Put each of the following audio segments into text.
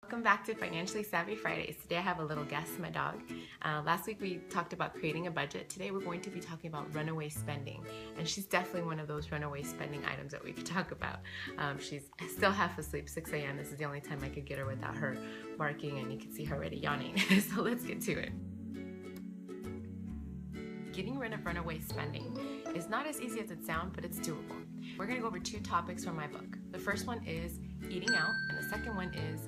Welcome back to Financially Savvy Fridays. Today I have a little guest, my dog. Last week we talked about creating a budget. Today we're going to be talking about runaway spending. And she's definitely one of those runaway spending items that we could talk about. She's still half asleep, 6 a.m. This is the only time I could get her without her barking, and you can see her already yawning. So let's get to it. Getting rid of runaway spending is not as easy as it sounds, but it's doable. We're going to go over two topics from my book. The first one is eating out, and the second one is,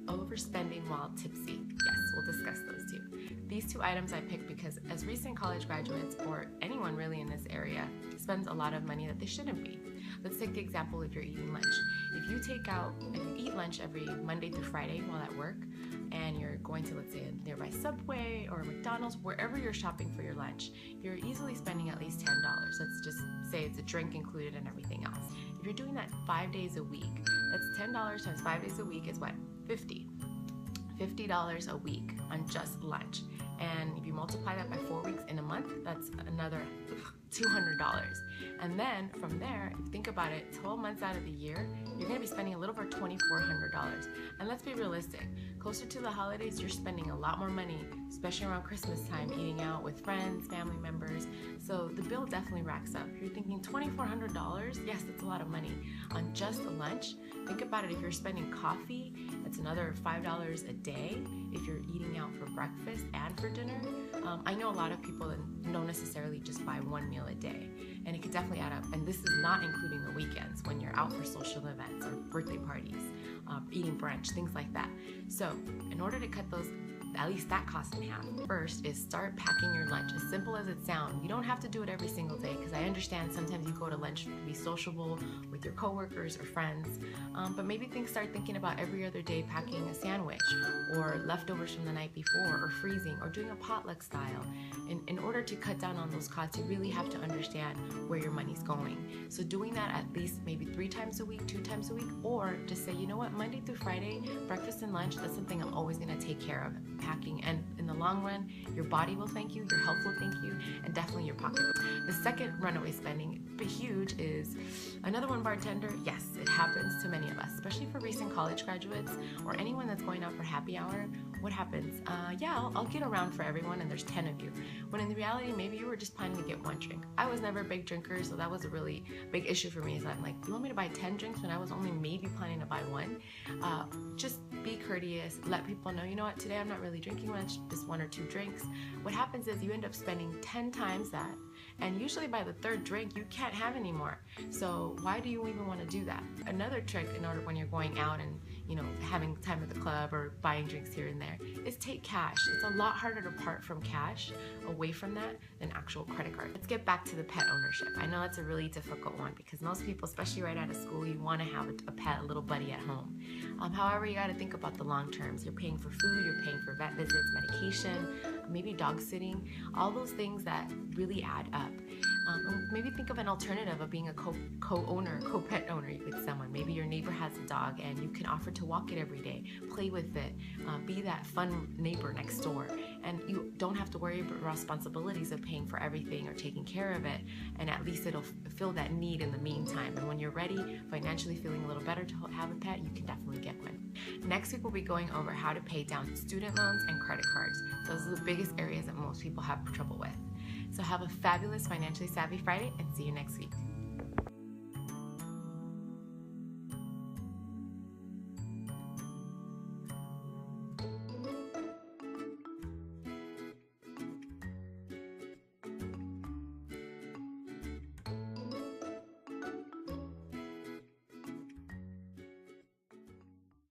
overspending while tipsy. Yes, we'll discuss those two. These two items I picked because as recent college graduates, or anyone really in this area, spends a lot of money that they shouldn't be. Let's take the example if you're eating lunch. If you take out and you eat lunch every Monday through Friday while at work, and you're going to, let's say, a nearby Subway or McDonald's, wherever you're shopping for your lunch, you're easily spending at least $10. Let's just say it's a drink included and everything else. If you're doing that 5 days a week, that's $10 times 5 days a week is what? $50 a week on just lunch. And if you multiply that by 4 weeks in a month, that's another $200. And then from there, if you think about it, 12 months out of the year, you're gonna be spending a little over $2,400. And let's be realistic, closer to the holidays, you're spending a lot more money, especially around Christmas time, eating out with friends, family members. So the bill definitely racks up. You're thinking $2,400, yes, that's a lot of money on just a lunch. Think about it, if you're spending coffee, it's another $5 a day if you're eating out for breakfast and for dinner. I know a lot of people that don't necessarily just buy one meal a day, and it could definitely add up. And this is not including the weekends when you're out for social events or birthday parties, eating brunch, things like that. So in order to cut those, at least that cost in half, first is start packing your lunch. As simple as it sounds, you don't have to do it every single day, because I understand sometimes you go to lunch to be sociable with your coworkers or friends, but maybe start thinking about every other day packing a sandwich or leftovers from the night before, or freezing, or doing a potluck style. In order to cut down on those costs, you really have to understand where your money's going. So doing that at least maybe 3 times a week, 2 times a week, or just say, you know what, Monday through Friday, breakfast and lunch, that's something I'm always gonna take care of. Packing, and in the long run, your body will thank you, your health will thank you, and definitely your pocketbook. The second runaway spending, but huge, is another one, bartender. Yes, it happens to many of us, especially for recent college graduates or anyone that's going out for happy hour. What happens? I'll get around for everyone, and there's 10 of you. When in reality, maybe you were just planning to get one drink. I was never a big drinker, so that was a really big issue for me. Is I'm like, you want me to buy 10 drinks when I was only maybe planning to buy one? Just be courteous. Let people know, you know what, today I'm not really drinking much, just 1 or 2 drinks. What happens is you end up spending 10 times that, and usually by the 3rd drink you can't have any more. So why do you even want to do that? Another trick in order when you're going out and having time at the club or buying drinks here and there is take cash. It's a lot harder to part from cash away from that than actual credit card. Let's get back to the pet ownership. I know that's a really difficult one because most people, especially right out of school, you want to have a pet, a little buddy at home. However, you got to think about the long terms. You're paying for food, you're paying for vet visits, medication, maybe dog sitting, all those things that really add up. Maybe think of an alternative of being a co-owner, co-pet owner with someone. Maybe your neighbor has a dog and you can offer to walk it every day, play with it, be that fun neighbor next door. And you don't have to worry about responsibilities of paying for everything or taking care of it, and at least it'll fill that need in the meantime. And when you're ready, financially feeling a little better to have a pet, you can definitely get one. Next week we'll be going over how to pay down student loans and credit cards. Those are the biggest areas that most people have trouble with. So have a fabulous Financially Savvy Friday, and see you next week.